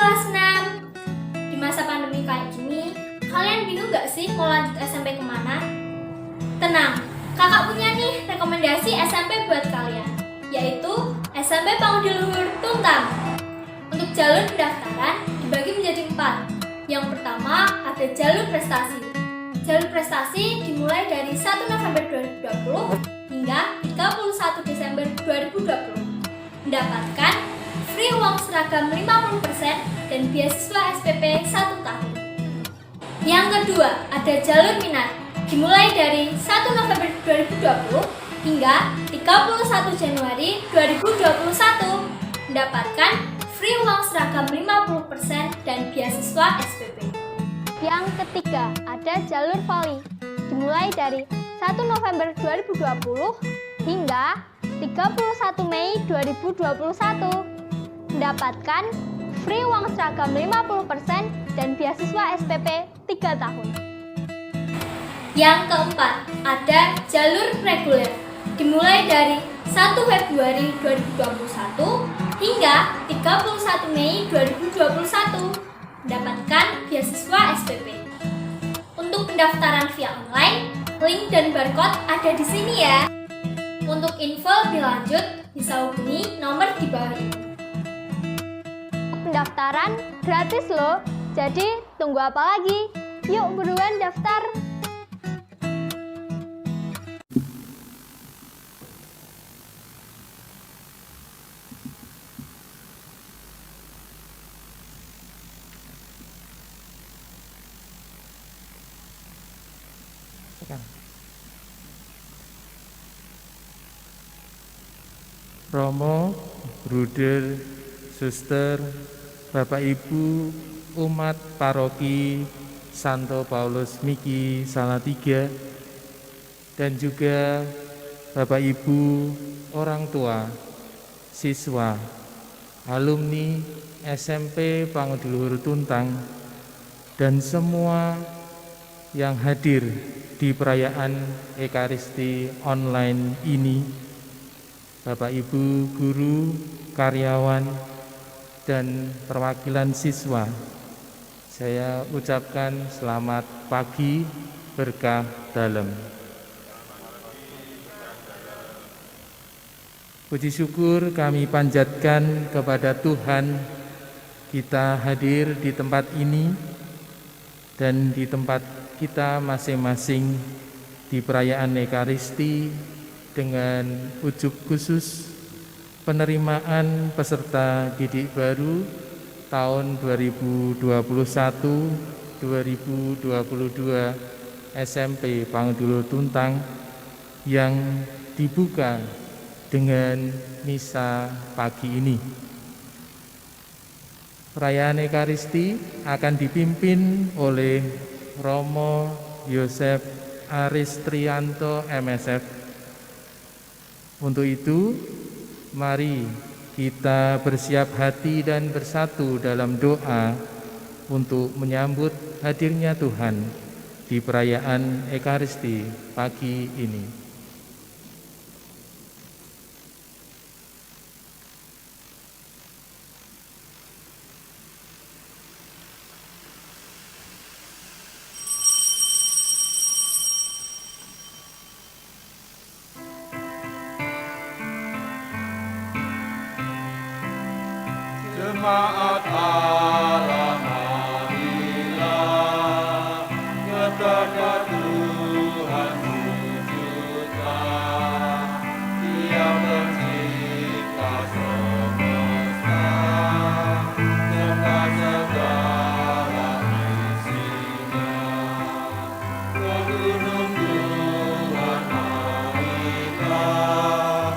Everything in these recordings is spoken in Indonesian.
kelas 6. Di masa pandemi kayak gini, kalian bingung gak sih mau lanjut SMP kemana? Tenang, kakak punya nih rekomendasi SMP buat kalian, yaitu SMP Pangudi Luhur Tuntang. Untuk jalur pendaftaran dibagi menjadi 4. Yang pertama ada jalur prestasi. Jalur prestasi dimulai dari 1 November 2020 hingga 31 Desember 2020. Mendapatkan free uang seragam 50% dan beasiswa SPP 1 tahun. Yang kedua, ada jalur minat. Dimulai dari 1 November 2020 hingga 31 Januari 2021. Mendapatkan free uang seragam 50% dan beasiswa SPP. Yang ketiga, ada jalur voli. Dimulai dari 1 November 2020 hingga 31 Mei 2021. Mendapatkan free uang seragam 50% dan beasiswa SPP 3 tahun. Yang keempat, ada jalur reguler. Dimulai dari 1 Februari 2021 hingga 31 Mei 2021. Mendapatkan beasiswa SPP. Untuk pendaftaran via online, link dan barcode ada di sini ya. Untuk info lebih lanjut, bisa hubungi nomor di bawah ini. Pendaftaran gratis loh, jadi tunggu apa lagi? Yuk buruan daftar! Romo, Bruder, Suster, Bapak Ibu, umat paroki Santo Paulus Miki Salatiga, dan juga Bapak Ibu, orang tua, siswa, alumni SMP Pangudi Luhur Tuntang, dan semua yang hadir di perayaan Ekaristi online ini, Bapak Ibu, guru, karyawan, dan perwakilan siswa, saya ucapkan selamat pagi, berkah dalam. Puji syukur kami panjatkan kepada Tuhan, kita hadir di tempat ini dan di tempat kita masing-masing di perayaan Ekaristi dengan ujub khusus penerimaan peserta didik baru tahun 2021-2022 SMP Pangudi Luhur Tuntang yang dibuka dengan misa pagi ini. Perayaan Ekaristi akan dipimpin oleh Romo Yosef Aristrianto MSF. Untuk itu, mari kita bersiap hati dan bersatu dalam doa untuk menyambut hadirnya Tuhan di perayaan Ekaristi pagi ini. Jemaat Allah, marilah kepada Tuhan sujudlah, Dia pencipta semesta serta segala isinya. Ke gunung Tuhan marilah,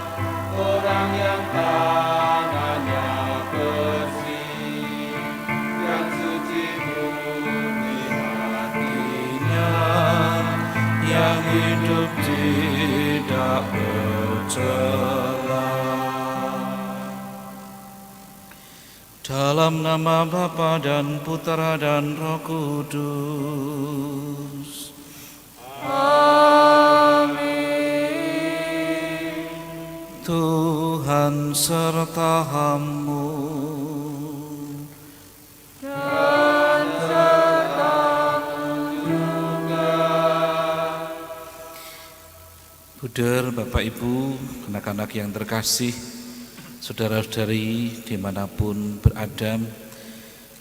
orang yang tangannya bersih, yang suci murni hatinya, yang hidup tidak bercela. Dalam nama Bapa dan Putra dan Roh Kudus. Amin. Tuhan sertamu. Bruder, Bapak Ibu, anak-anak yang terkasih, saudara-saudari dimanapun berada,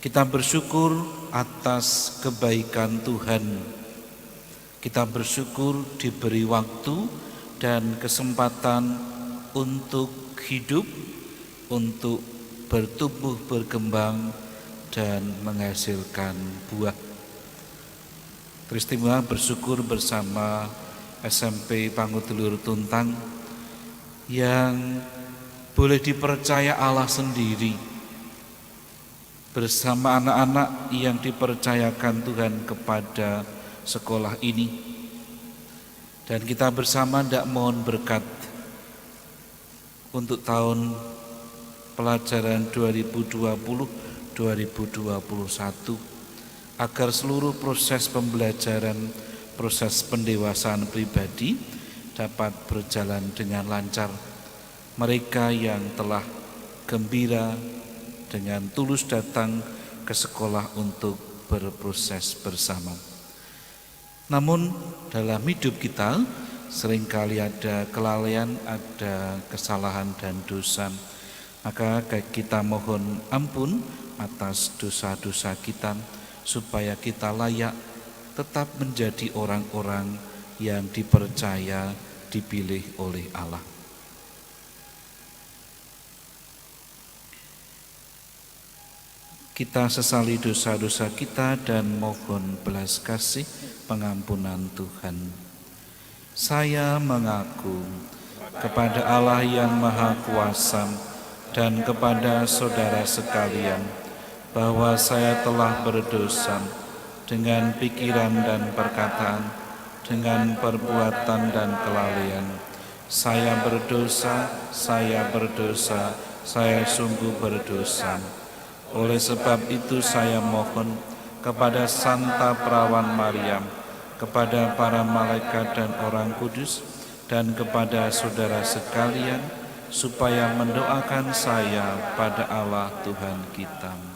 kita bersyukur atas kebaikan Tuhan. Kita bersyukur diberi waktu dan kesempatan untuk hidup, untuk bertumbuh, berkembang, dan menghasilkan buah. Teristimewa bersyukur bersama SMP Pangudulur Tuntang yang boleh dipercaya Allah sendiri bersama anak-anak yang dipercayakan Tuhan kepada sekolah ini. Dan kita bersama hendak mohon berkat untuk tahun pelajaran 2020-2021 agar seluruh proses pembelajaran, proses pendewasaan pribadi dapat berjalan dengan lancar. Mereka yang telah gembira dengan tulus datang ke sekolah untuk berproses bersama. Namun dalam hidup kita seringkali ada kelalaian, ada kesalahan dan dosa. Maka kita mohon ampun atas dosa-dosa kita supaya kita layak tetap menjadi orang-orang yang dipercaya, dipilih oleh Allah. Kita sesali dosa-dosa kita dan mohon belas kasih pengampunan Tuhan. Saya mengaku kepada Allah yang Maha Kuasa dan kepada saudara sekalian bahwa saya telah berdosa dengan pikiran dan perkataan, dengan perbuatan dan kelalaian. Saya berdosa, saya sungguh berdosa. Oleh sebab itu saya mohon kepada Santa Perawan Maryam, kepada para malaikat dan orang kudus, dan kepada saudara sekalian, supaya mendoakan saya pada Allah Tuhan kita.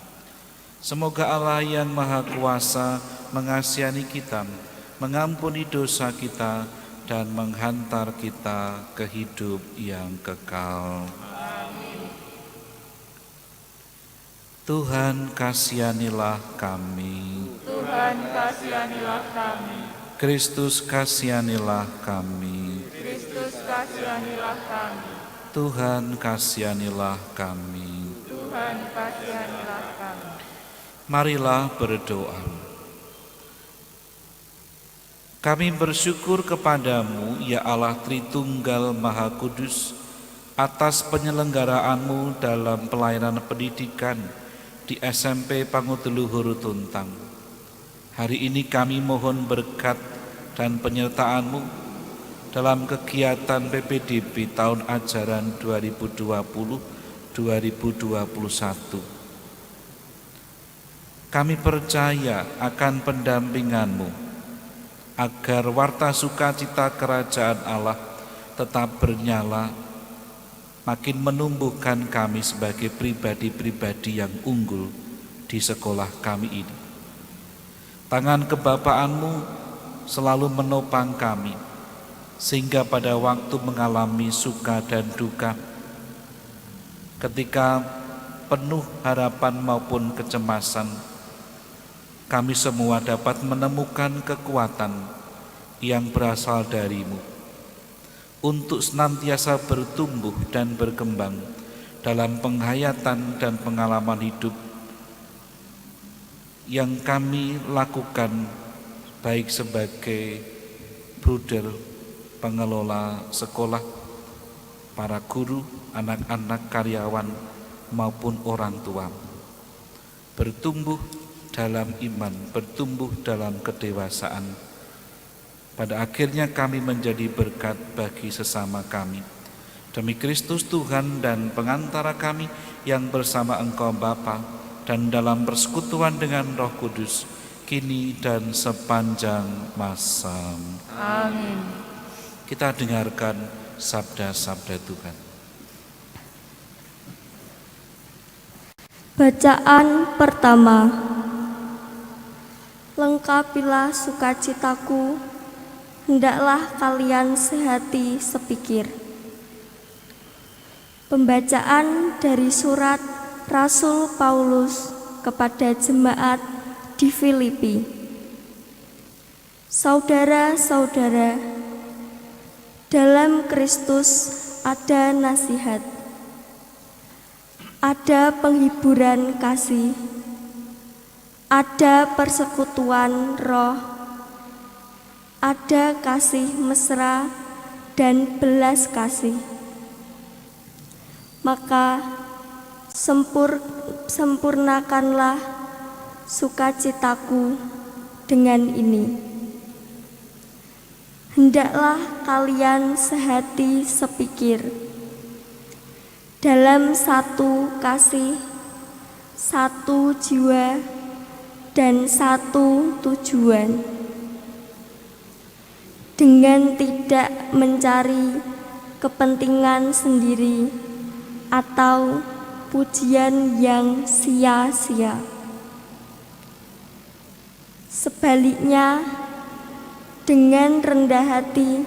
Semoga Allah yang Maha Kuasa mengasihani kita, mengampuni dosa kita, dan menghantar kita ke hidup yang kekal. Tuhan kasihanilah kami. Tuhan kasihanilah kami. Kristus kasihanilah kami. Kristus kasihanilah kami. Tuhan kasihanilah kami. Tuhan kasihanilah kami. Marilah berdoa. Kami bersyukur kepadamu, ya Allah Tritunggal Maha Kudus, atas penyelenggaraanmu dalam pelayanan pendidikan di SMP Panguduluhur Tuntang. Hari ini kami mohon berkat dan penyertaan-Mu dalam kegiatan PPDB tahun ajaran 2020-2021. Kami percaya akan pendampingan-Mu agar warta sukacita kerajaan Allah tetap bernyala, makin menumbuhkan kami sebagai pribadi-pribadi yang unggul di sekolah kami ini. Tangan kebapaan-Mu selalu menopang kami, sehingga pada waktu mengalami suka dan duka, ketika penuh harapan maupun kecemasan, kami semua dapat menemukan kekuatan yang berasal dari-Mu untuk senantiasa bertumbuh dan berkembang dalam penghayatan dan pengalaman hidup yang kami lakukan, baik sebagai bruder, pengelola sekolah, para guru, anak-anak karyawan maupun orang tua. Bertumbuh dalam iman, bertumbuh dalam kedewasaan. Pada akhirnya kami menjadi berkat bagi sesama kami. Demi Kristus Tuhan dan pengantara kami yang bersama Engkau Bapa dan dalam persekutuan dengan Roh Kudus, kini dan sepanjang masa. Amin. Kita dengarkan sabda-sabda Tuhan. Bacaan pertama. Lengkapilah sukacitaku, hendaklah kalian sehati sepikir. Pembacaan dari surat Rasul Paulus kepada jemaat di Filipi. Saudara-saudara, dalam Kristus ada nasihat, ada penghiburan kasih, ada persekutuan roh, ada kasih mesra dan belas kasih. Maka sempurnakanlah sukacitaku dengan ini. Hendaklah kalian sehati sepikir, dalam satu kasih, satu jiwa, dan satu tujuan, dengan tidak mencari kepentingan sendiri atau pujian yang sia-sia. Sebaliknya, dengan rendah hati,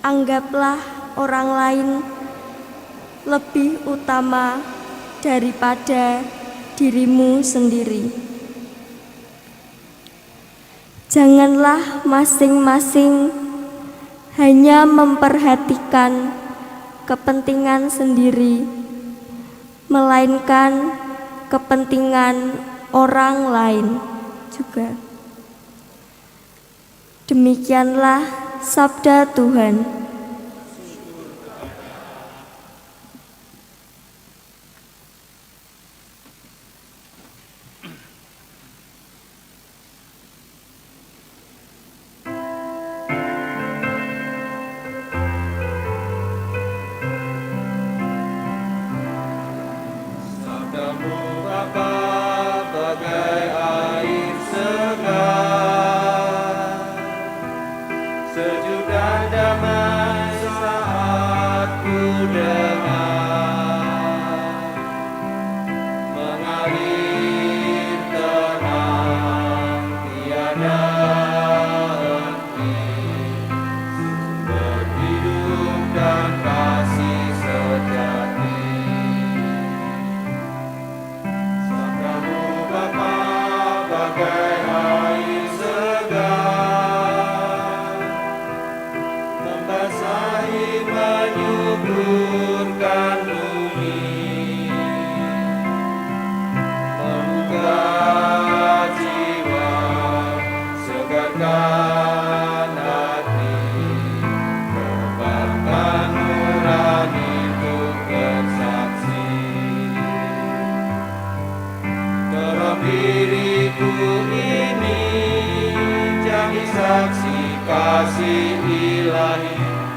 anggaplah orang lain lebih utama daripada dirimu sendiri. Janganlah masing-masing hanya memperhatikan kepentingan sendiri, melainkan kepentingan orang lain juga. Demikianlah sabda Tuhan.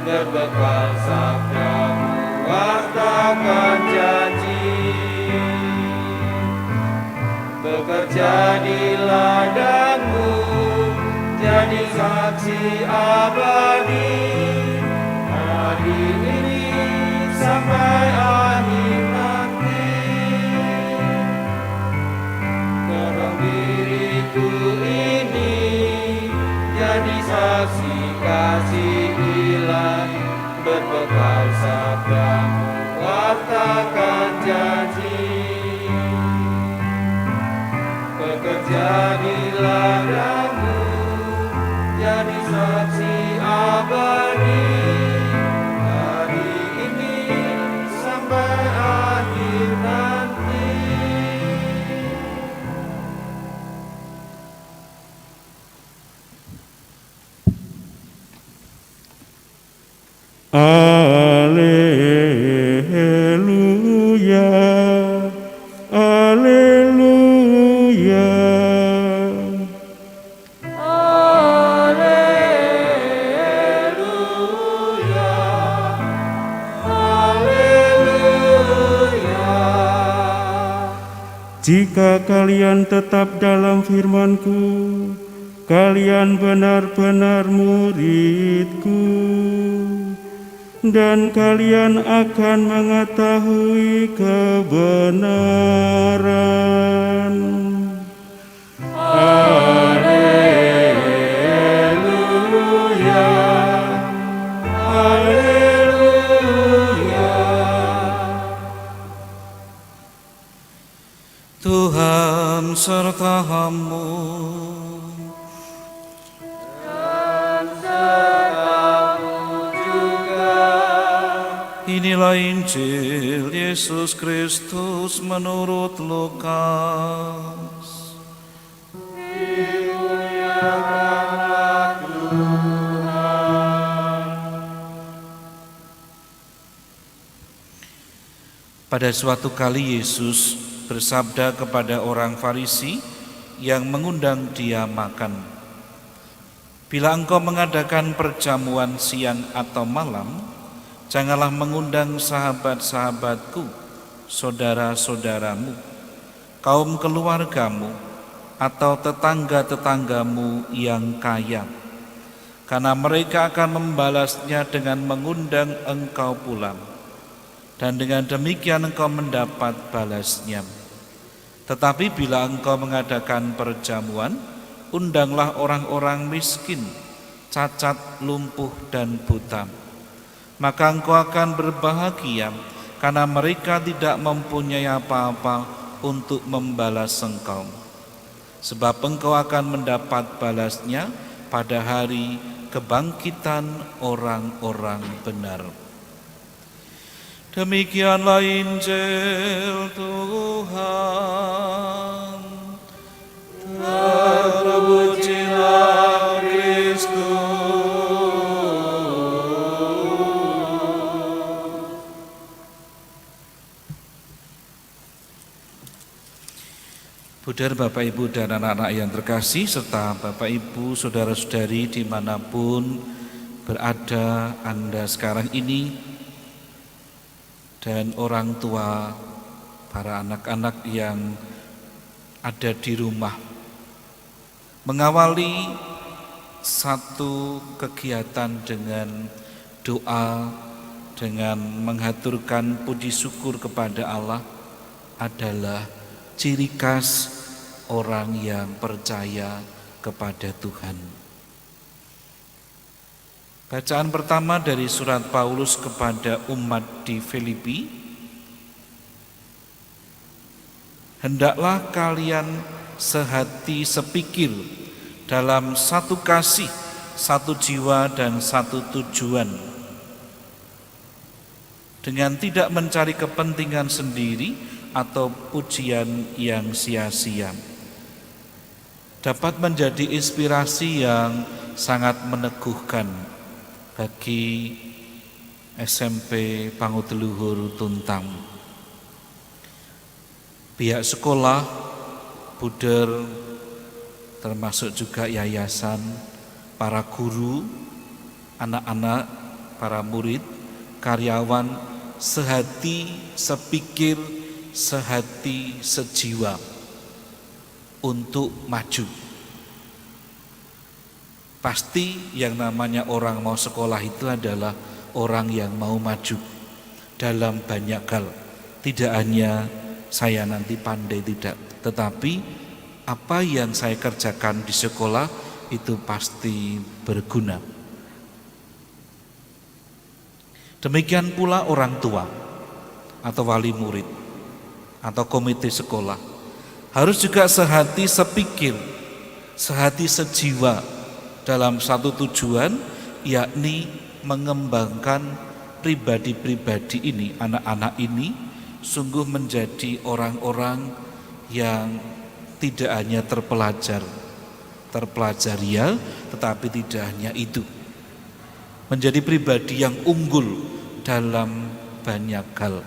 Berbekal sabdamu, wartakan janji. Bekerja di ladangmu, jadi saksi abadi. Hari ini sampai akhir nanti. Tolong diriku ini jadi saksi kasih ilahi, berbekal sabdamu, wartakan janji. Bekerja di ladangmu, jadi saksi abadi. Hari ini sampai akhir nanti. Alleluia, alleluia. Alleluia, alleluia. Jika kalian tetap dalam firman-Ku, kalian benar-benar murid-Ku, dan kalian akan mengetahui kebenaran. Alleluia. Tuhan sertamu. Inilah Injil Yesus Kristus menurut Lukas. Pada suatu kali Yesus bersabda kepada orang Farisi yang mengundang dia makan, "Bila engkau mengadakan perjamuan siang atau malam, janganlah mengundang sahabat-sahabatku, saudara-saudaramu, kaum keluargamu, atau tetangga-tetanggamu yang kaya, karena mereka akan membalasnya dengan mengundang engkau pulang, dan dengan demikian engkau mendapat balasnya. Tetapi bila engkau mengadakan perjamuan, undanglah orang-orang miskin, cacat, lumpuh, dan buta. Maka engkau akan berbahagia, karena mereka tidak mempunyai apa-apa untuk membalas engkau. Sebab engkau akan mendapat balasnya pada hari kebangkitan orang-orang benar." Demikianlah Injil Tuhan. Terpujilah Kristus. Saudara, Bapak, Ibu, dan anak-anak yang terkasih, serta Bapak, Ibu, saudara-saudari dimanapun berada Anda sekarang ini, dan orang tua, para anak-anak yang ada di rumah, mengawali satu kegiatan dengan doa, dengan menghaturkan puji syukur kepada Allah adalah ciri khas orang yang percaya kepada Tuhan. Bacaan pertama dari surat Paulus kepada umat di Filipi. Hendaklah kalian sehati sepikir dalam satu kasih, satu jiwa, dan satu tujuan, dengan tidak mencari kepentingan sendiri atau pujian yang sia-sia. Dapat menjadi inspirasi yang sangat meneguhkan bagi SMP Panguteluhur Tuntang. Pihak sekolah, Buder, termasuk juga yayasan, para guru, anak-anak, para murid, karyawan, sehati, sepikir, sehati, sejiwa untuk maju. Pasti yang namanya orang mau sekolah itu adalah orang yang mau maju dalam banyak hal. Tidak hanya saya nanti pandai, tidak, tetapi apa yang saya kerjakan di sekolah itu pasti berguna. Demikian pula orang tua atau wali murid atau komite sekolah harus juga sehati sepikir, sehati sejiwa dalam satu tujuan, yakni mengembangkan pribadi-pribadi ini, anak-anak ini sungguh menjadi orang-orang yang tidak hanya terpelajaria, tetapi tidak hanya itu, menjadi pribadi yang unggul dalam banyak hal.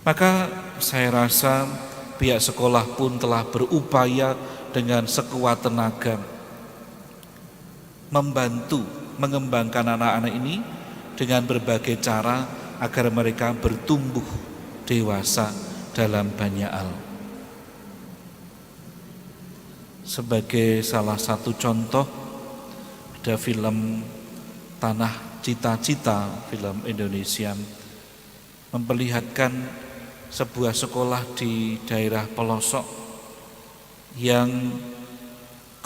Maka saya rasa pihak sekolah pun telah berupaya dengan sekuat tenaga membantu mengembangkan anak-anak ini dengan berbagai cara agar mereka bertumbuh dewasa dalam banyak hal. Sebagai salah satu contoh, ada film Tanah Cita-Cita, film Indonesia, memperlihatkan sebuah sekolah di daerah pelosok yang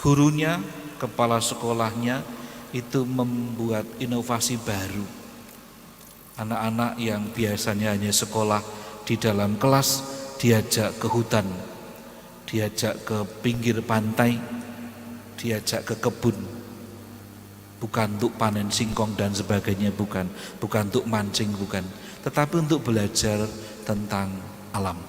gurunya, kepala sekolahnya itu membuat inovasi baru. Anak-anak yang biasanya hanya sekolah di dalam kelas diajak ke hutan, diajak ke pinggir pantai, diajak ke kebun. Bukan untuk panen singkong dan sebagainya, bukan untuk mancing, bukan, tetapi untuk belajar tentang alam.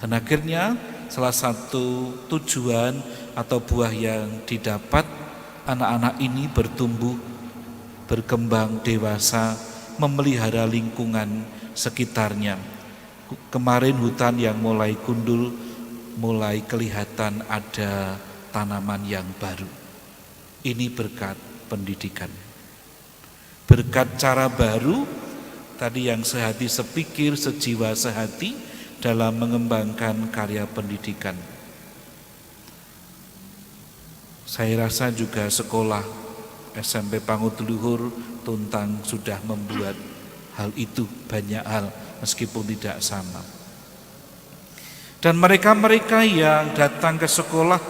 Dan akhirnya salah satu tujuan atau buah yang didapat, anak-anak ini bertumbuh, berkembang dewasa, memelihara lingkungan sekitarnya. Kemarin hutan yang mulai gundul, mulai kelihatan ada tanaman yang baru. Ini berkat pendidikan, berkat cara baru tadi yang sehati sepikir, sejiwa sehati dalam mengembangkan karya pendidikan. Saya rasa juga sekolah SMP Pangudluhur Tuntang sudah membuat hal itu, banyak hal meskipun tidak sama. Dan mereka-mereka yang datang ke sekolah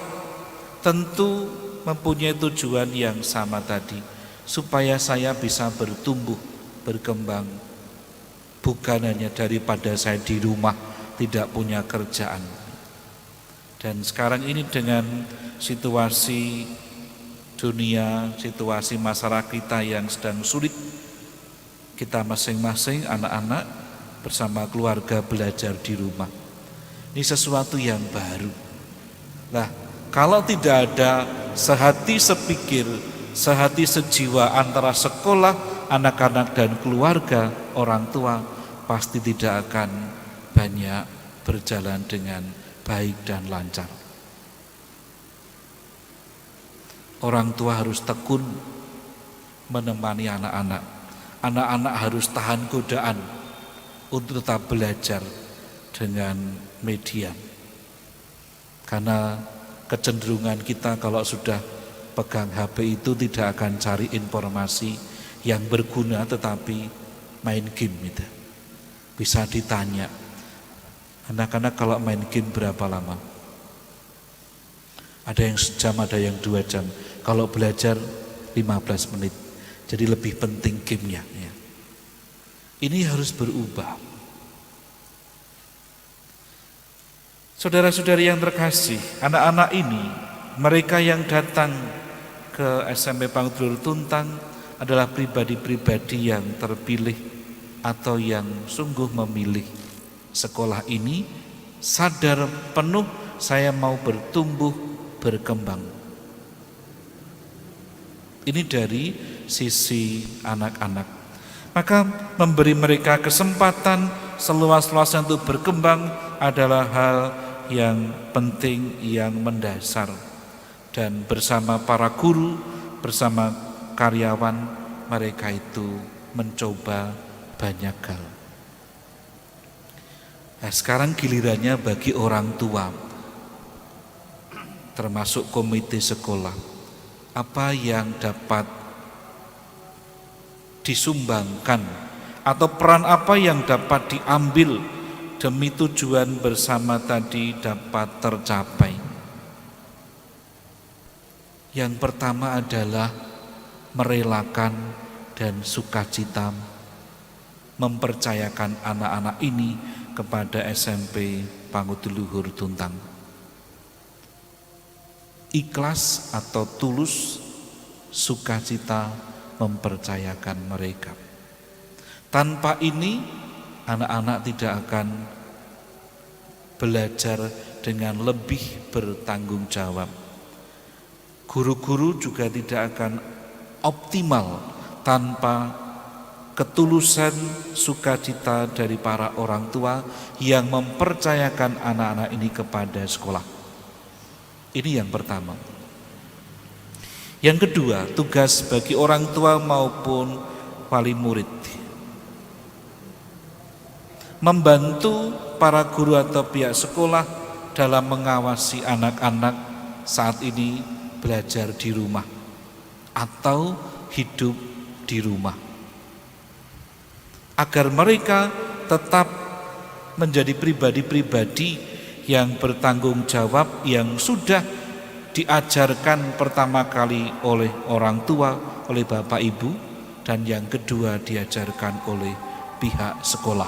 tentu mempunyai tujuan yang sama tadi, supaya saya bisa bertumbuh, berkembang, bukan hanya daripada saya di rumah tidak punya kerjaan. Dan sekarang ini dengan situasi dunia, situasi masyarakat kita yang sedang sulit, kita masing-masing anak-anak bersama keluarga belajar di rumah. Ini sesuatu yang baru. Nah, kalau tidak ada sehati sepikir, sehati sejiwa antara sekolah, anak-anak dan keluarga, orang tua, pasti tidak akan banyak berjalan dengan baik dan lancar. Orang tua harus tekun menemani anak-anak. Anak-anak harus tahan godaan untuk tetap belajar dengan media. Karena kecenderungan kita kalau sudah pegang HP itu tidak akan cari informasi yang berguna, tetapi main game itu. Bisa ditanya, anak-anak kalau main game berapa lama? Ada yang sejam, ada yang 2 jam. Kalau belajar 15 menit. Jadi lebih penting gamenya. Ya. Ini harus berubah. Saudara-saudari yang terkasih, anak-anak ini, mereka yang datang ke SMP Pangudluhur Tuntang adalah pribadi-pribadi yang terpilih atau yang sungguh memilih sekolah ini, sadar penuh saya mau bertumbuh, berkembang. Ini dari sisi anak-anak. Maka memberi mereka kesempatan seluas-luasnya untuk berkembang adalah hal yang penting, yang mendasar. Dan bersama para guru, bersama karyawan, mereka itu mencoba banyak hal. Nah, sekarang gilirannya bagi orang tua, termasuk komite sekolah, apa yang dapat disumbangkan atau peran apa yang dapat diambil demi tujuan bersama tadi dapat tercapai. Yang pertama adalah merelakan dan sukacita mempercayakan anak-anak ini kepada SMP Pangudluhur Tuntang. Ikhlas atau tulus, sukacita mempercayakan mereka. Tanpa ini anak-anak tidak akan belajar dengan lebih bertanggung jawab. Guru-guru juga tidak akan optimal tanpa ketulusan sukacita dari para orang tua yang mempercayakan anak-anak ini kepada sekolah. Ini yang pertama. Yang kedua, tugas bagi orang tua maupun wali murid, membantu para guru atau pihak sekolah dalam mengawasi anak-anak saat ini belajar di rumah atau hidup di rumah, agar mereka tetap menjadi pribadi-pribadi yang bertanggung jawab, yang sudah diajarkan pertama kali oleh orang tua, oleh bapak ibu, dan yang kedua diajarkan oleh pihak sekolah.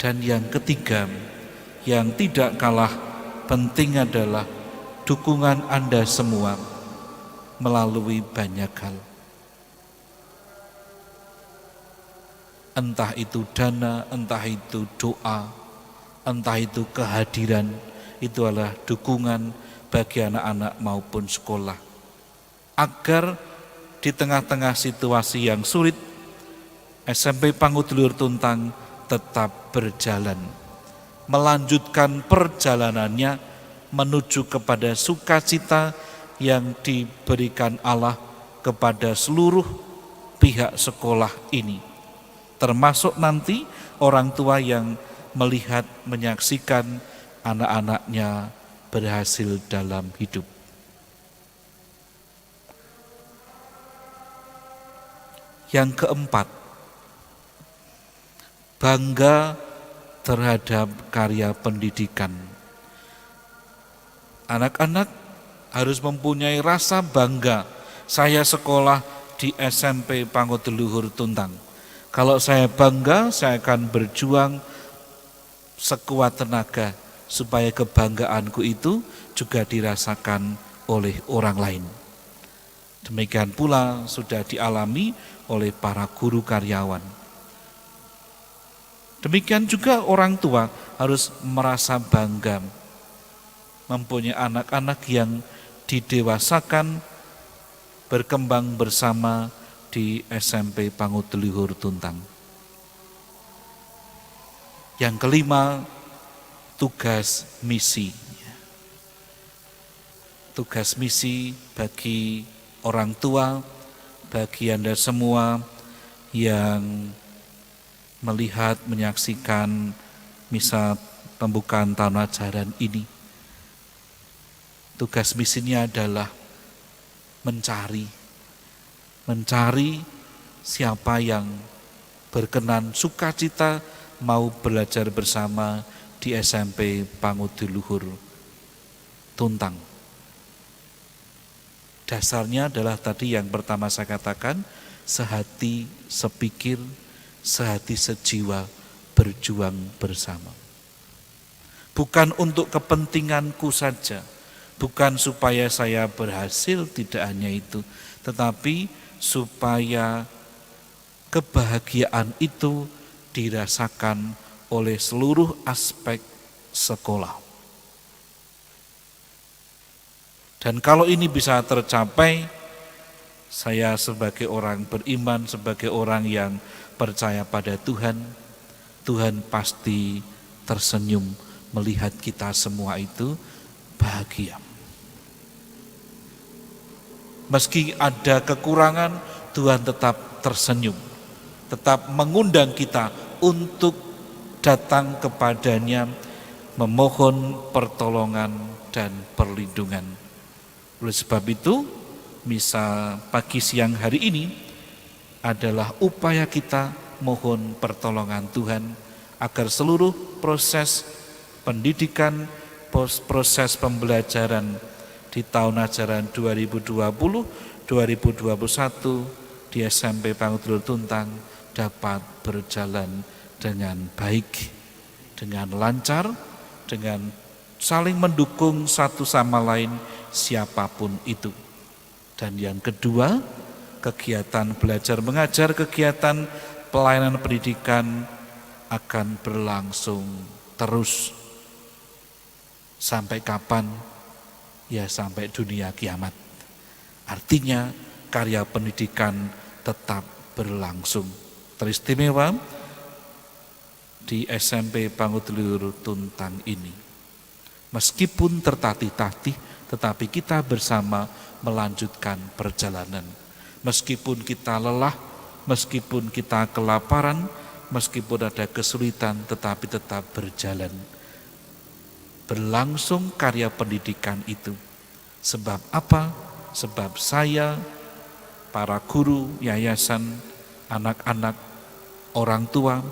Dan yang ketiga, yang tidak kalah penting adalah dukungan Anda semua melalui banyak hal. Entah itu dana, entah itu doa, entah itu kehadiran, itu adalah dukungan bagi anak-anak maupun sekolah. Agar di tengah-tengah situasi yang sulit, SMP Pangudulur Tuntang tetap berjalan, melanjutkan perjalanannya menuju kepada sukacita yang diberikan Allah kepada seluruh pihak sekolah ini, termasuk nanti orang tua yang melihat, menyaksikan anak-anaknya berhasil dalam hidup. Yang keempat, bangga terhadap karya pendidikan. Anak-anak harus mempunyai rasa bangga. Saya sekolah di SMP Panguduluhur Tuntang. Kalau saya bangga, saya akan berjuang sekuat tenaga supaya kebanggaanku itu juga dirasakan oleh orang lain. Demikian pula sudah dialami oleh para guru karyawan. Demikian juga orang tua harus merasa bangga mempunyai anak-anak yang didewasakan berkembang bersama di SMP Panguduluhur Tuntang. Yang kelima, tugas misi. Tugas misi bagi orang tua, bagi Anda semua yang melihat, menyaksikan misa pembukaan tahun ajaran ini. Tugas misinya adalah mencari siapa yang berkenan sukacita mau belajar bersama di SMP Panguduluhur Tuntang. Dasarnya adalah tadi yang pertama saya katakan, sehati, sepikir, sehati, sejiwa, berjuang bersama. Bukan untuk kepentinganku saja, bukan supaya saya berhasil, tidak hanya itu, tetapi supaya kebahagiaan itu dirasakan oleh seluruh aspek sekolah. Dan kalau ini bisa tercapai, saya sebagai orang beriman, sebagai orang yang percaya pada Tuhan, Tuhan pasti tersenyum melihat kita semua itu bahagia. Meski ada kekurangan, Tuhan tetap tersenyum, tetap mengundang kita untuk datang kepadanya, memohon pertolongan dan perlindungan. Oleh sebab itu, misa pagi siang hari ini adalah upaya kita mohon pertolongan Tuhan agar seluruh proses pendidikan, proses pembelajaran di tahun ajaran 2020-2021 di SMP Pangudulur Tuntang dapat berjalan dengan baik, dengan lancar, dengan saling mendukung satu sama lain siapapun itu. Dan yang kedua, kegiatan belajar mengajar, kegiatan pelayanan pendidikan akan berlangsung terus. Sampai kapan? Ya sampai dunia kiamat. Artinya karya pendidikan tetap berlangsung. Teristimewa di SMP Pangudulur Tuntang ini. Meskipun tertatih-tatih, tetapi kita bersama melanjutkan perjalanan. Meskipun kita lelah, meskipun kita kelaparan, meskipun ada kesulitan, tetapi tetap berjalan. Berlangsung karya pendidikan itu. Sebab apa? Sebab saya, para guru, yayasan, anak-anak, orang tua,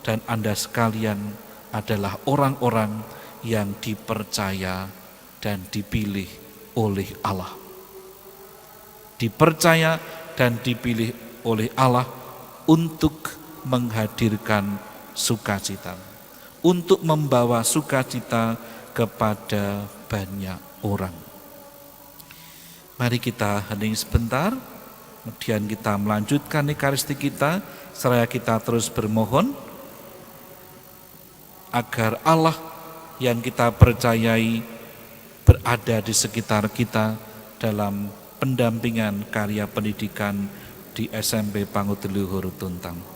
dan Anda sekalian adalah orang-orang yang dipercaya dan dipilih oleh Allah. Dipercaya dan dipilih oleh Allah untuk menghadirkan sukacita, untuk membawa sukacita kepada banyak orang. Mari kita hening sebentar, kemudian kita melanjutkan Ekaristi kita, seraya kita terus bermohon agar Allah yang kita percayai berada di sekitar kita dalam pendampingan karya pendidikan di SMP Pangutiluhur Tuntang.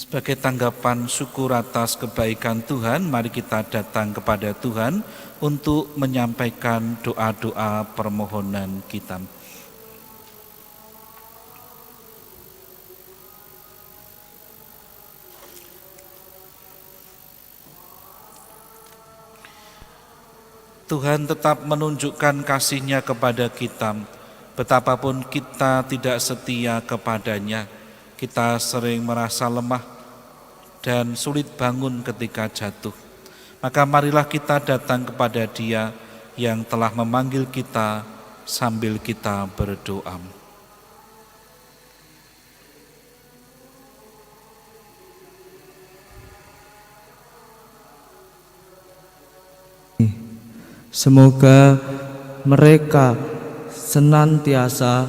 Sebagai tanggapan syukur atas kebaikan Tuhan, mari kita datang kepada Tuhan untuk menyampaikan doa-doa permohonan kita. Tuhan tetap menunjukkan kasih-Nya kepada kita, betapapun kita tidak setia kepadanya. Kita sering merasa lemah dan sulit bangun ketika jatuh. Maka marilah kita datang kepada Dia yang telah memanggil kita sambil kita berdoa. Semoga mereka senantiasa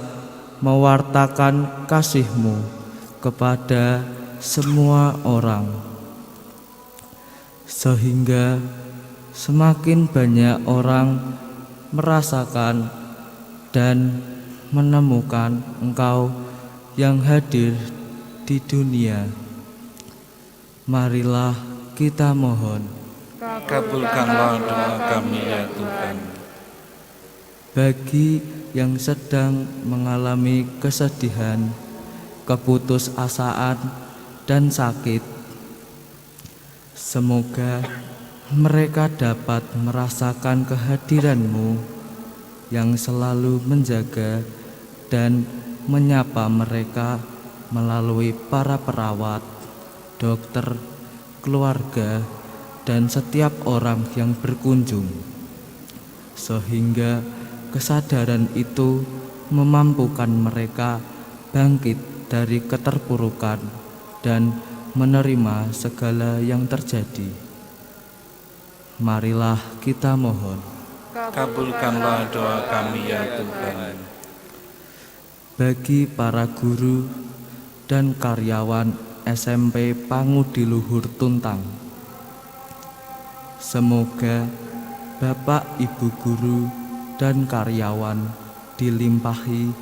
mewartakan kasih-Mu kepada semua orang, sehingga semakin banyak orang merasakan dan menemukan Engkau yang hadir di dunia. Marilah kita mohon, kabulkanlah doa kami ya Tuhan. Bagi yang sedang mengalami kesedihan, keputusasaan, dan sakit, semoga mereka dapat merasakan kehadiran-Mu yang selalu menjaga dan menyapa mereka melalui para perawat, dokter, keluarga, dan setiap orang yang berkunjung, sehingga kesadaran itu memampukan mereka bangkit dari keterpurukan dan menerima segala yang terjadi. Marilah kita mohon, kabulkanlah doa kami ya Tuhan. Bagi para guru dan karyawan SMP Pangutiluhur Tuntang, semoga Bapak Ibu guru dan karyawan dilimpahi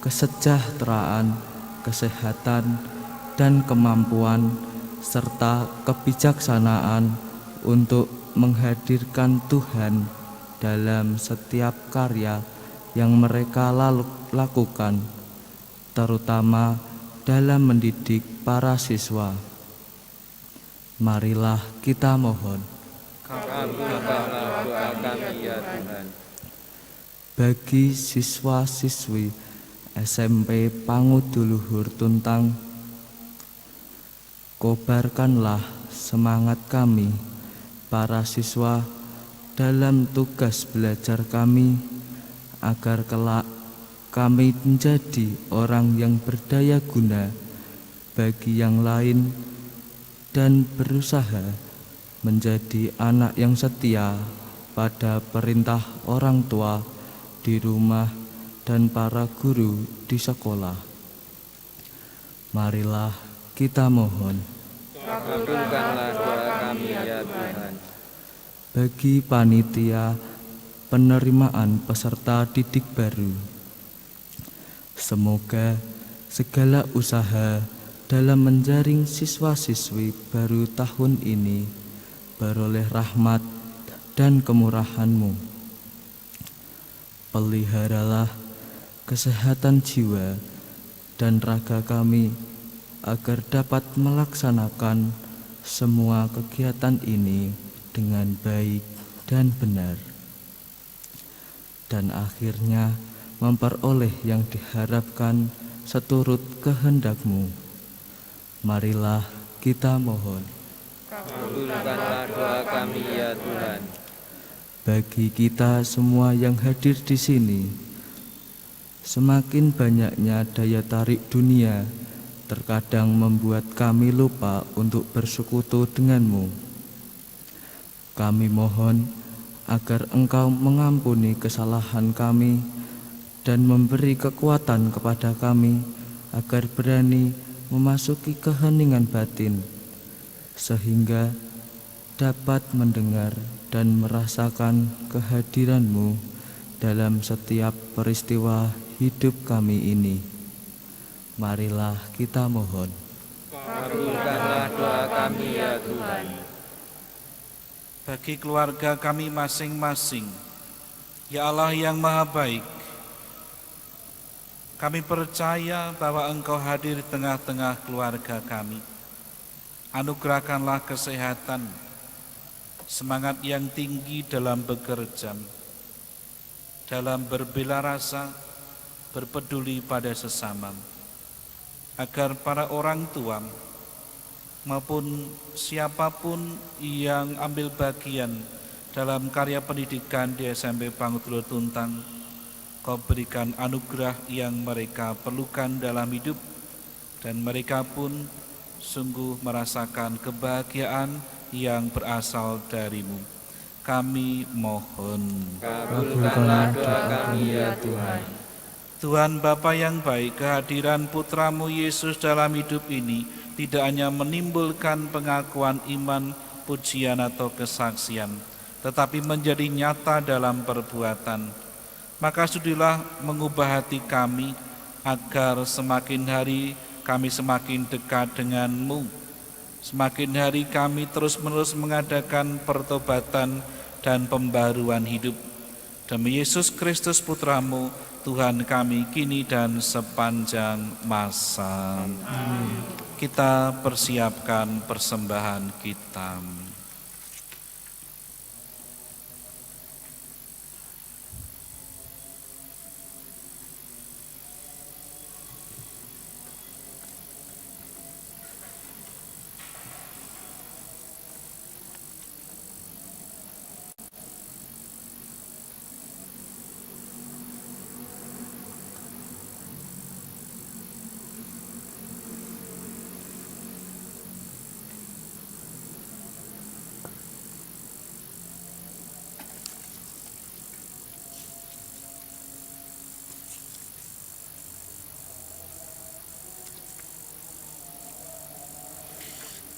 kesejahteraan, kesehatan, dan kemampuan serta kebijaksanaan untuk menghadirkan Tuhan dalam setiap karya yang mereka lakukan, terutama dalam mendidik para siswa. Marilah kita mohon, kabulkanlah doa kami ya Tuhan. Bagi siswa-siswi SMP Pangutiluhur Tuntang, kobarkanlah semangat kami, para siswa, dalam tugas belajar kami, agar kelak kami menjadi orang yang berdaya guna bagi yang lain dan berusaha menjadi anak yang setia pada perintah orang tua di rumah dan para guru di sekolah. Marilah kita mohon, Kabulkanlah doa kami ya Tuhan. Bagi panitia penerimaan peserta didik baru, semoga segala usaha dalam menjaring siswa-siswi baru tahun ini beroleh rahmat dan kemurahan-Mu. Peliharalah kesehatan jiwa dan raga kami agar dapat melaksanakan semua kegiatan ini dengan baik dan benar. Dan akhirnya memperoleh yang diharapkan seturut kehendak-Mu. Marilah kita mohon. Kabulkanlah doa kami ya Tuhan. Bagi kita semua yang hadir di sini, semakin banyaknya daya tarik dunia terkadang membuat kami lupa untuk bersekutu denganmu. Kami mohon agar Engkau mengampuni kesalahan kami dan memberi kekuatan kepada kami agar berani memasuki keheningan batin, sehingga dapat mendengar dan merasakan kehadiran-Mu dalam setiap peristiwa hidup kami ini. Marilah kita mohon. Kabulkanlah doa kami ya Tuhan. Bagi keluarga kami masing-masing, ya Allah yang Maha Baik, kami percaya bahwa Engkau hadir di tengah-tengah keluarga kami. Anugerahkanlah kesehatan, semangat yang tinggi dalam bekerja, dalam berbela rasa, berpeduli pada sesama, agar para orang tua maupun siapapun yang ambil bagian dalam karya pendidikan di SMP Pangutulur Tuntang, Kau berikan anugerah yang mereka perlukan dalam hidup, dan mereka pun sungguh merasakan kebahagiaan yang berasal dari-Mu. Kami mohon. Kabulkanlah doa kami ya Tuhan. Tuhan Bapa yang baik, kehadiran Putra-Mu Yesus dalam hidup ini tidak hanya menimbulkan pengakuan iman, pujian atau kesaksian, tetapi menjadi nyata dalam perbuatan. Maka sudilah mengubah hati kami agar semakin hari kami semakin dekat dengan-Mu. Semakin hari kami terus-menerus mengadakan pertobatan dan pembaruan hidup. Demi Yesus Kristus Putra-Mu, Tuhan kami kini dan sepanjang masa. Kita persiapkan persembahan kita.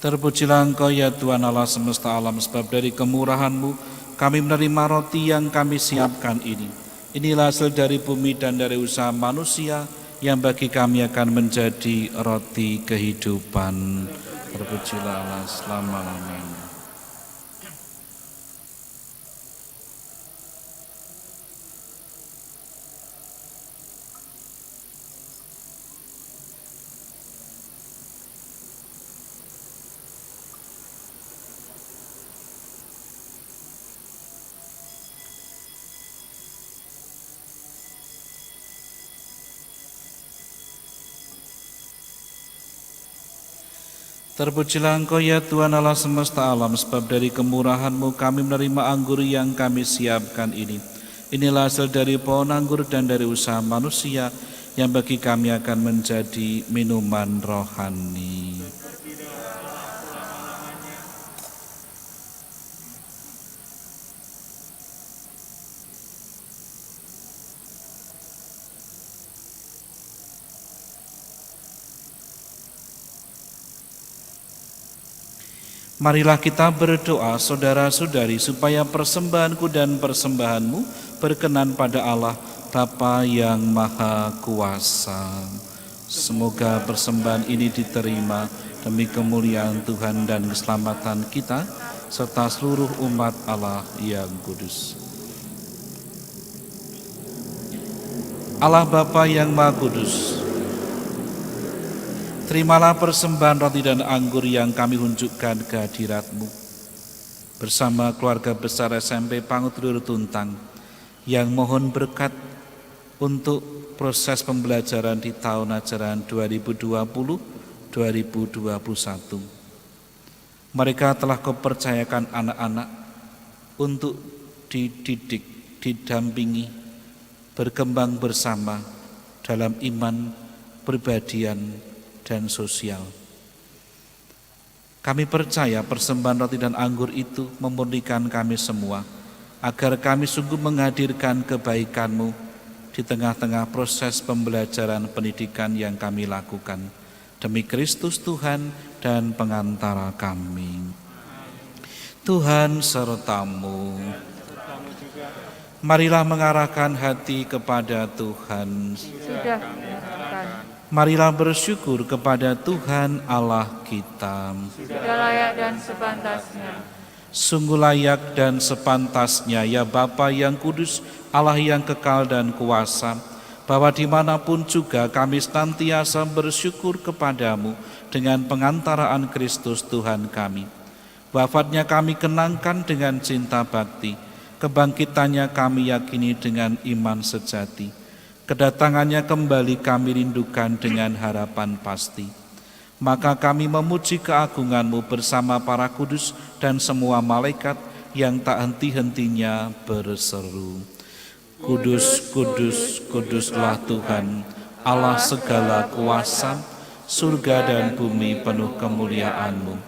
Terpujilah Engkau ya Tuhan Allah semesta alam, sebab dari kemurahan-Mu kami menerima roti yang kami siapkan ini. Inilah hasil dari bumi dan dari usaha manusia yang bagi kami akan menjadi roti kehidupan. Terpujilah Allah selama-lamanya. Terpujilah Engkau ya Tuhan Allah semesta alam, sebab dari kemurahan-Mu kami menerima anggur yang kami siapkan ini. Inilah hasil dari pohon anggur dan dari usaha manusia yang bagi kami akan menjadi minuman rohani. Marilah kita berdoa, saudara-saudari, supaya persembahanku dan persembahanmu berkenan pada Allah Bapa yang Maha Kuasa. Semoga persembahan ini diterima demi kemuliaan Tuhan dan keselamatan kita, serta seluruh umat Allah yang kudus. Allah Bapa yang Maha Kudus, terimalah persembahan roti dan anggur yang kami unjukkan kehadirat-Mu bersama keluarga besar SMP Pangutulur Tuntang yang mohon berkat untuk proses pembelajaran di tahun ajaran 2020-2021. Mereka telah Kau percayakan anak-anak untuk dididik, didampingi, berkembang bersama dalam iman, pribadian, dan sosial. Kami percaya persembahan roti dan anggur itu memurnikan kami semua, agar kami sungguh menghadirkan kebaikan-Mu di tengah-tengah proses pembelajaran pendidikan yang kami lakukan. Demi Kristus Tuhan dan pengantara kami. Tuhan serta-Mu. Marilah mengarahkan hati kepada Tuhan. Sudah dinyatakan. Marilah bersyukur kepada Tuhan Allah kita. Sudah layak dan sepantasnya. Sungguh layak dan sepantasnya ya Bapa yang kudus, Allah yang kekal dan kuasa, bahwa dimanapun juga kami senantiasa bersyukur kepadamu dengan pengantaraan Kristus Tuhan kami. Wafatnya kami kenangkan dengan cinta bakti, kebangkitannya kami yakini dengan iman sejati, kedatangannya kembali kami rindukan dengan harapan pasti. Maka kami memuji keagungan-Mu bersama para kudus dan semua malaikat yang tak henti-hentinya berseru. Kudus, kudus, kuduslah Tuhan, Allah segala kuasa, surga dan bumi penuh kemuliaan-Mu.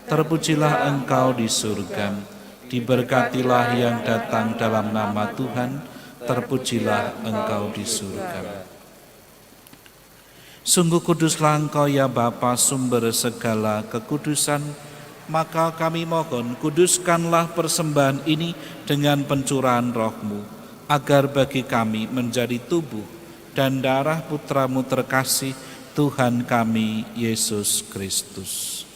Terpujilah Engkau di surga, diberkatilah yang datang dalam nama Tuhan, terpujilah Engkau di surga. Sungguh kuduslah Engkau ya Bapa, sumber segala kekudusan, maka kami mohon kuduskanlah persembahan ini dengan pencurahan Roh-Mu, agar bagi kami menjadi tubuh dan darah Putra-Mu terkasih, Tuhan kami Yesus Kristus.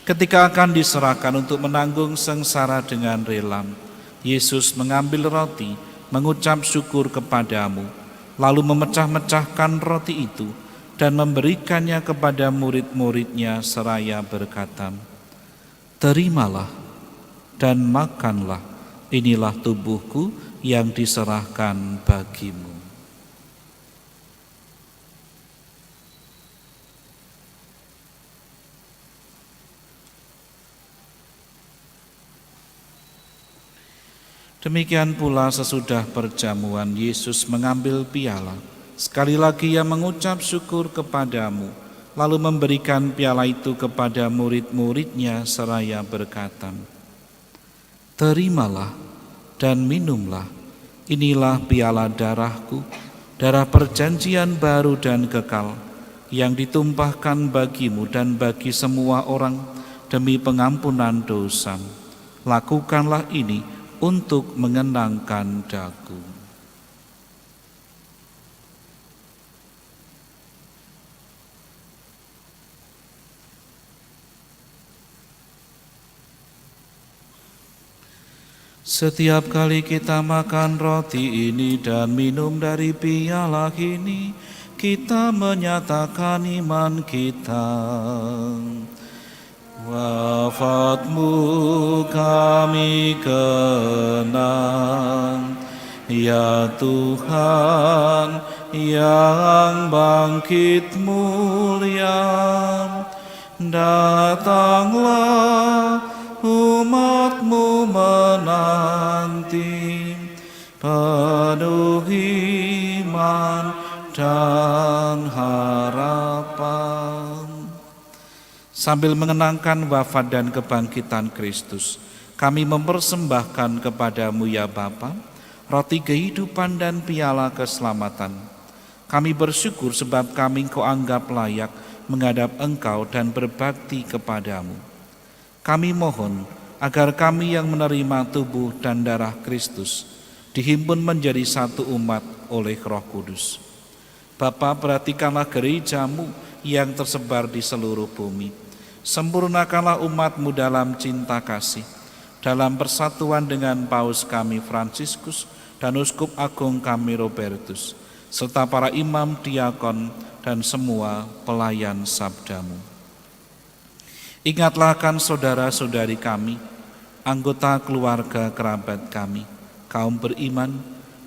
Ketika akan diserahkan untuk menanggung sengsara dengan rela, Yesus mengambil roti, mengucap syukur kepadamu, lalu memecah-mecahkan roti itu dan memberikannya kepada murid-muridnya seraya berkata, "Terimalah dan makanlah, inilah tubuhku yang diserahkan bagimu." Demikian pula sesudah perjamuan Yesus mengambil piala. Sekali lagi ia mengucap syukur kepadamu, lalu memberikan piala itu kepada murid-muridnya seraya berkata, "Terimalah dan minumlah, inilah piala darahku, darah perjanjian baru dan kekal, yang ditumpahkan bagimu dan bagi semua orang demi pengampunan dosa. Lakukanlah ini untuk mengenangkan daku." Setiap kali kita makan roti ini dan minum dari piala ini, kita menyatakan iman kita. Wafat-Mu kami kenang, ya Tuhan yang bangkit mulia. Datanglah, umat-Mu menanti, penuh iman dan harapan. Sambil mengenangkan wafat dan kebangkitan Kristus, kami mempersembahkan kepadamu ya Bapa, roti kehidupan dan piala keselamatan. Kami bersyukur sebab kami Engkau anggap layak menghadap Engkau dan berbakti kepadamu. Kami mohon agar kami yang menerima tubuh dan darah Kristus dihimpun menjadi satu umat oleh Roh Kudus. Bapa, perhatikanlah gereja-Mu yang tersebar di seluruh bumi. Sempurnakanlah umat-Mu dalam cinta kasih, dalam persatuan dengan Paus kami Fransiskus dan Uskup Agung kami Robertus, serta para imam, diakon, dan semua pelayan sabda-Mu. Ingatlah akan saudara-saudari kami, anggota keluarga kerabat kami, kaum beriman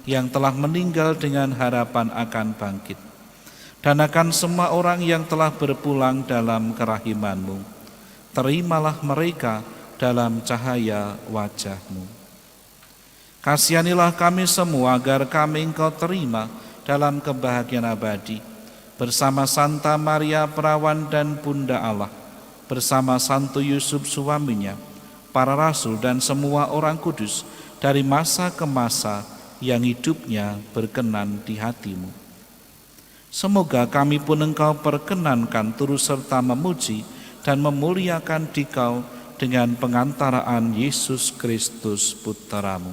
yang telah meninggal dengan harapan akan bangkit, dan akan semua orang yang telah berpulang dalam kerahiman-Mu. Terimalah mereka dalam cahaya wajah-Mu. Kasihanilah kami semua agar kami Engkau terima dalam kebahagiaan abadi, bersama Santa Maria Perawan dan Bunda Allah, bersama Santo Yusuf suaminya, para rasul dan semua orang kudus, dari masa ke masa yang hidupnya berkenan di hati-Mu. Semoga kami pun Engkau perkenankan turut serta memuji dan memuliakan Dikau dengan pengantaraan Yesus Kristus Putra-Mu.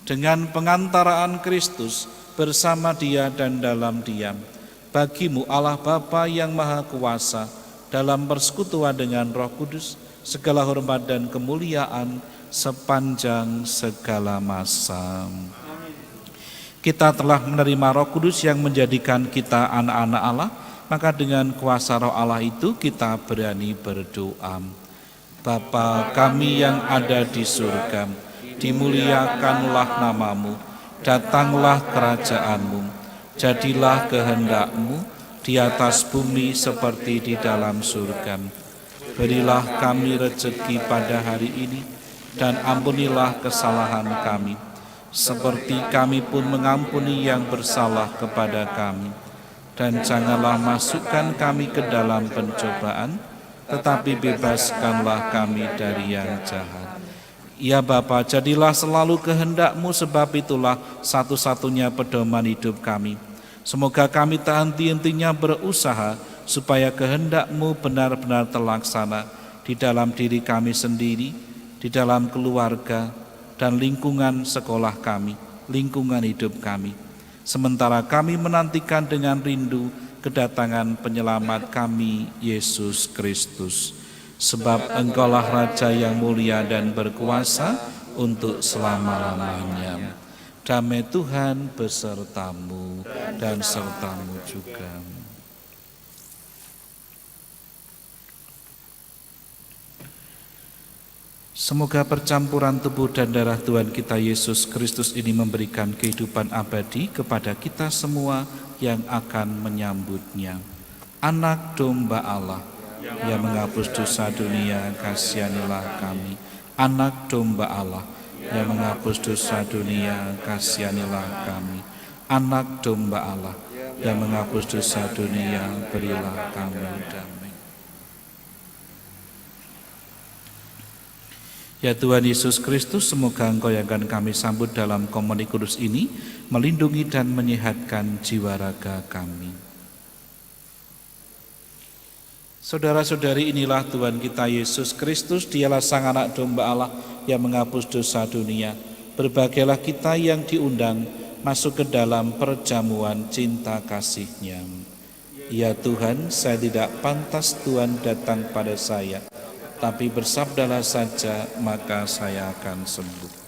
Dengan pengantaraan Kristus bersama Dia dan dalam Dia, bagi-Mu Allah Bapa yang Maha Kuasa, dalam persekutuan dengan Roh Kudus, segala hormat dan kemuliaan sepanjang segala masa. Kita telah menerima Roh Kudus yang menjadikan kita anak-anak Allah, maka dengan kuasa Roh Allah itu kita berani berdoa. Bapa kami yang ada di surga, dimuliakanlah nama-Mu, datanglah kerajaan-Mu, jadilah kehendak-Mu di atas bumi seperti di dalam surga. Berilah kami rezeki pada hari ini, dan ampunilah kesalahan kami, seperti kami pun mengampuni yang bersalah kepada kami. Dan janganlah masukkan kami ke dalam pencobaan, tetapi bebaskanlah kami dari yang jahat. Ya Bapa, jadilah selalu kehendak-Mu, sebab itulah satu-satunya pedoman hidup kami. Semoga kami tak henti-hentinya berusaha, supaya kehendak-Mu benar-benar terlaksana di dalam diri kami sendiri, di dalam keluarga, dan lingkungan sekolah kami, lingkungan hidup kami. Sementara kami menantikan dengan rindu kedatangan penyelamat kami, Yesus Kristus. Sebab Engkaulah Raja yang mulia dan berkuasa untuk selama-lamanya. Damai Tuhan besertamu dan sertamu juga. Semoga percampuran tubuh dan darah Tuhan kita Yesus Kristus ini memberikan kehidupan abadi kepada kita semua yang akan menyambutnya. Anak domba Allah yang menghapus dosa dunia, kasihanilah kami. Anak domba Allah yang menghapus dosa dunia, kasihanilah kami. Anak domba Allah yang menghapus dosa dunia, berilah kami damai. Ya Tuhan Yesus Kristus, semoga Engkau yang akan kami sambut dalam komuni kudus ini melindungi dan menyehatkan jiwa raga kami. Saudara-saudari, inilah Tuhan kita Yesus Kristus, Dialah Sang Anak Domba Allah yang menghapus dosa dunia. Berbahagialah kita yang diundang masuk ke dalam perjamuan cinta kasih-Nya. Ya Tuhan, saya tidak pantas Tuhan datang pada saya, tapi bersabdalah saja, maka saya akan sembuh.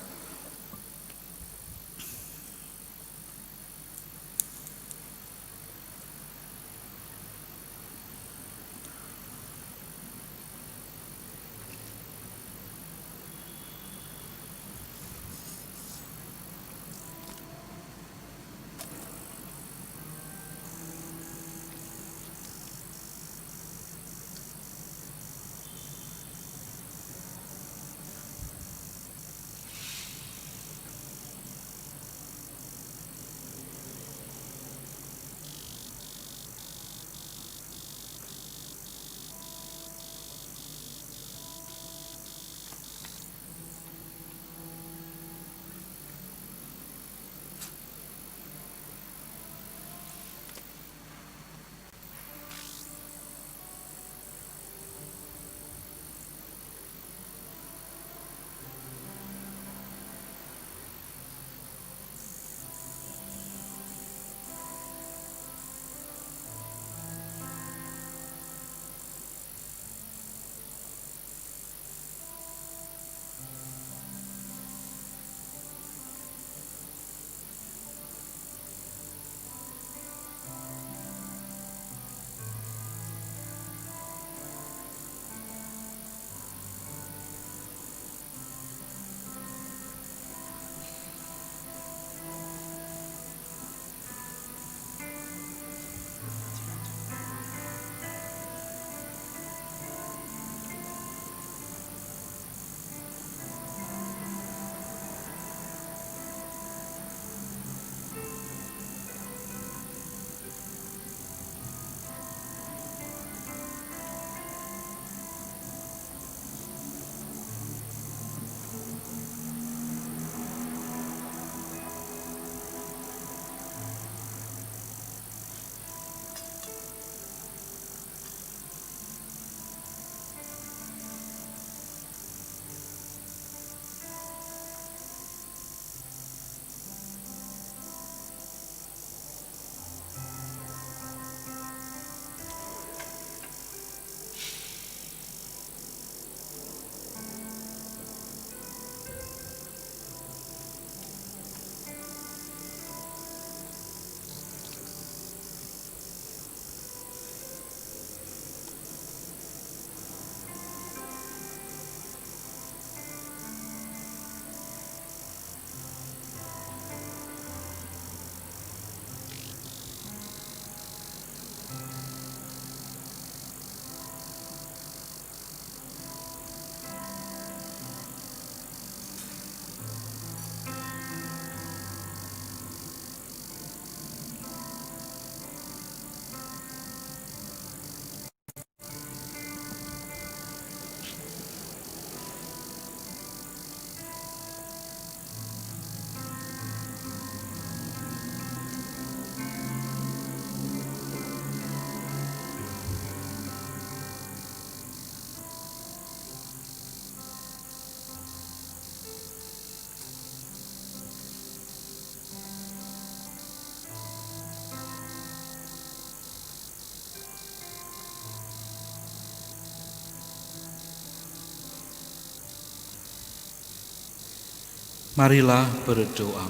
Marilah berdoa.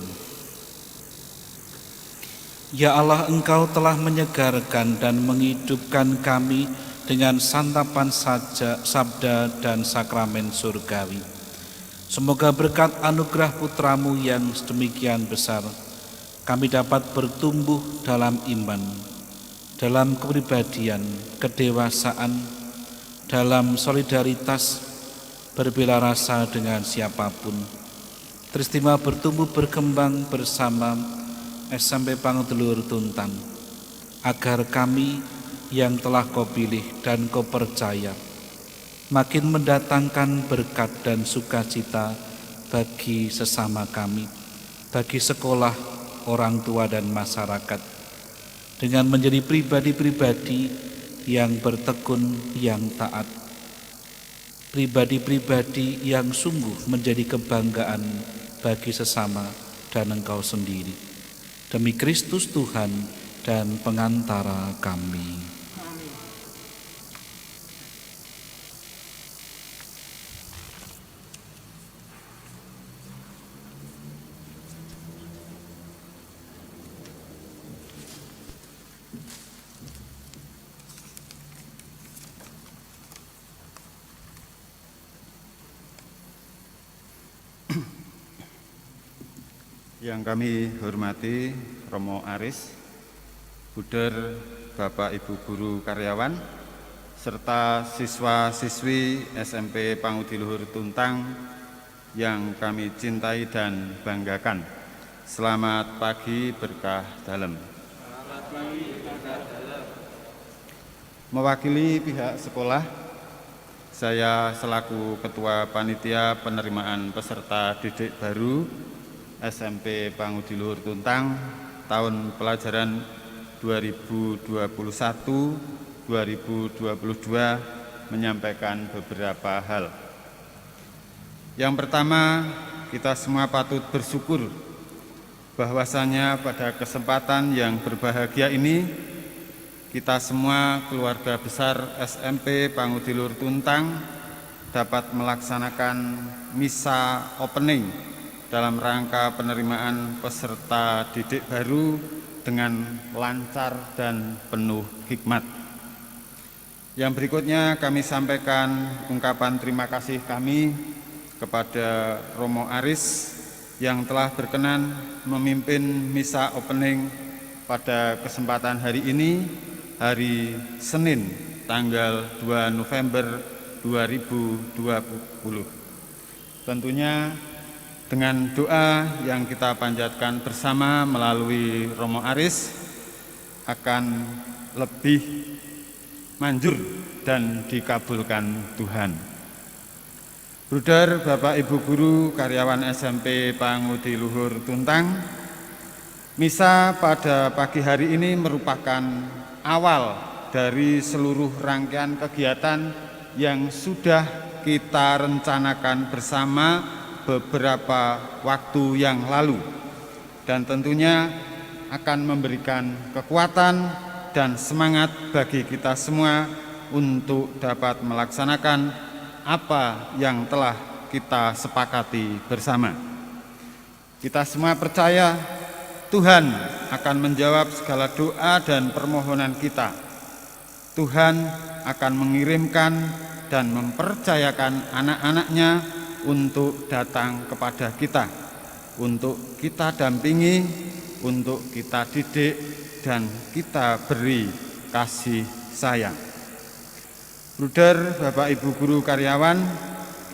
Ya Allah, Engkau telah menyegarkan dan menghidupkan kami dengan santapan sabda dan sakramen surgawi. Semoga berkat anugerah Putra-Mu yang sedemikian besar, kami dapat bertumbuh dalam iman, dalam kepribadian, kedewasaan, dalam solidaritas, berbela rasa dengan siapapun, teristimewa bertumbuh berkembang bersama SMP Pangudulur Tuntang, agar kami yang telah Kau pilih dan Kau percaya makin mendatangkan berkat dan sukacita bagi sesama kami, bagi sekolah, orang tua dan masyarakat, dengan menjadi pribadi-pribadi yang bertekun, yang taat, pribadi-pribadi yang sungguh menjadi kebanggaan bagi sesama dan Engkau sendiri. Demi Kristus Tuhan dan pengantara kami. Yang kami hormati Romo Aris, Buder, Bapak Ibu Guru Karyawan, serta siswa-siswi SMP Pangudiluhur Tuntang yang kami cintai dan banggakan. Selamat pagi berkah dalem. Mewakili pihak sekolah, saya selaku Ketua Panitia Penerimaan Peserta Didik Baru SMP Pangudiluhur Tuntang tahun pelajaran 2021-2022 menyampaikan beberapa hal. Yang pertama, kita semua patut bersyukur bahwasanya pada kesempatan yang berbahagia ini kita semua keluarga besar SMP Pangudiluhur Tuntang dapat melaksanakan misa opening dalam rangka penerimaan peserta didik baru dengan lancar dan penuh hikmat. Yang berikutnya kami sampaikan ungkapan terima kasih kami kepada Romo Aris yang telah berkenan memimpin misa opening pada kesempatan hari ini, hari Senin, tanggal 2 November 2020. Tentunya dengan doa yang kita panjatkan bersama melalui Romo Aris akan lebih manjur dan dikabulkan Tuhan. Bruder, Bapak, Ibu Guru, karyawan SMP Pangudiluhur Tuntang, misa pada pagi hari ini merupakan awal dari seluruh rangkaian kegiatan yang sudah kita rencanakan bersama beberapa waktu yang lalu, dan tentunya akan memberikan kekuatan dan semangat bagi kita semua untuk dapat melaksanakan apa yang telah kita sepakati bersama. Kita semua percaya Tuhan akan menjawab segala doa dan permohonan kita. Tuhan akan mengirimkan dan mempercayakan anak-anaknya untuk datang kepada kita, untuk kita dampingi, untuk kita didik, dan kita beri kasih sayang. Bruder, Bapak, Ibu Guru Karyawan,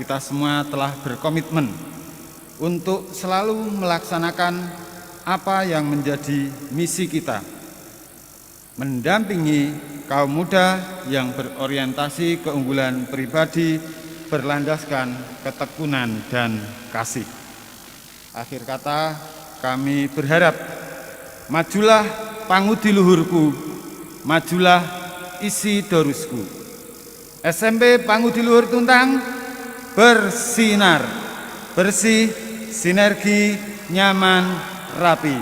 kita semua telah berkomitmen untuk selalu melaksanakan apa yang menjadi misi kita, mendampingi kaum muda yang berorientasi keunggulan pribadi berlandaskan ketekunan dan kasih. Akhir kata, kami berharap majulah Pangudiluhurku, majulah isi dorusku. SMP Pangudiluhur Tuntang bersinar, bersih, sinergi, nyaman, rapi.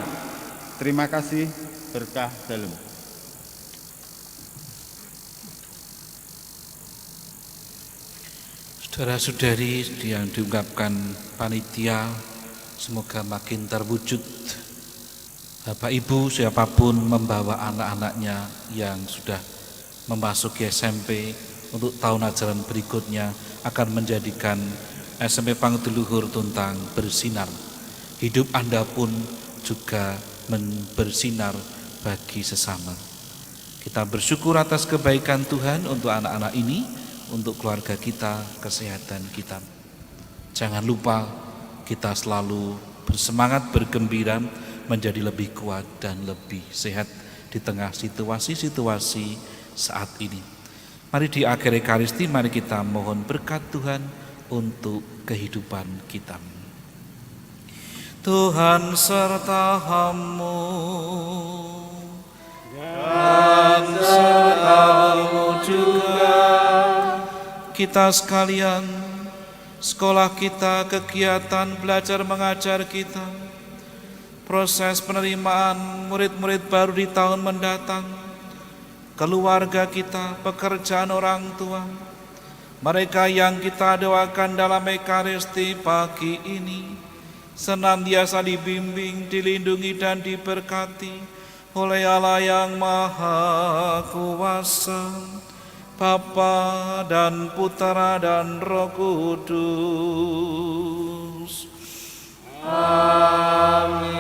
Terima kasih, berkah dalem. Saudara-saudari yang diungkapkan panitia semoga makin terwujud. Bapak Ibu siapapun membawa anak-anaknya yang sudah memasuki SMP untuk tahun ajaran berikutnya akan menjadikan SMP Pangutiluhur Tuntang bersinar. Hidup Anda pun juga bersinar bagi sesama. Kita bersyukur atas kebaikan Tuhan untuk anak-anak ini, untuk keluarga kita, kesehatan kita. Jangan lupa kita selalu bersemangat, bergembira, menjadi lebih kuat dan lebih sehat di tengah situasi-situasi saat ini. Mari di akhir Ekaristi, mari kita mohon berkat Tuhan untuk kehidupan kita. Tuhan sertamu dan sertamu juga. Kita sekalian, sekolah kita, kegiatan belajar mengajar kita, proses penerimaan murid-murid baru di tahun mendatang, keluarga kita, pekerjaan orang tua, mereka yang kita doakan dalam Ekaristi pagi ini, senantiasa dibimbing, dilindungi dan diberkati oleh Allah yang Maha Kuasa, Bapa dan Putera dan Roh Kudus. Amin.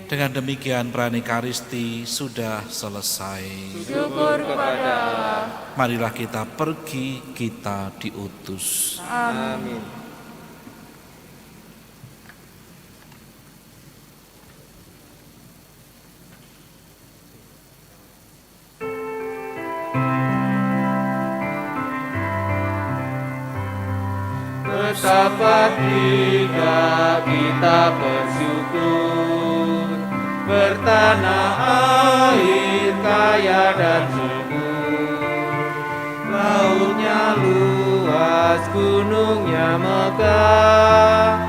Dengan demikian perayaan Ekaristi sudah selesai. Syukur kepada Allah. Marilah kita pergi, kita diutus. Amin. Betapa kita bersyukur, bertanah air kaya dan subur. Lautnya luas, gunungnya megah,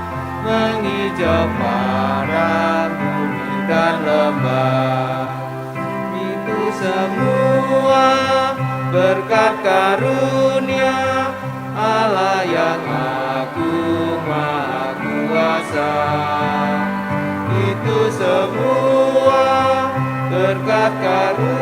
menghijau padang, gunung dan lembah. Itu semua berkat karunia Allah yang agung maha kuasa. Itu semua berkat karunia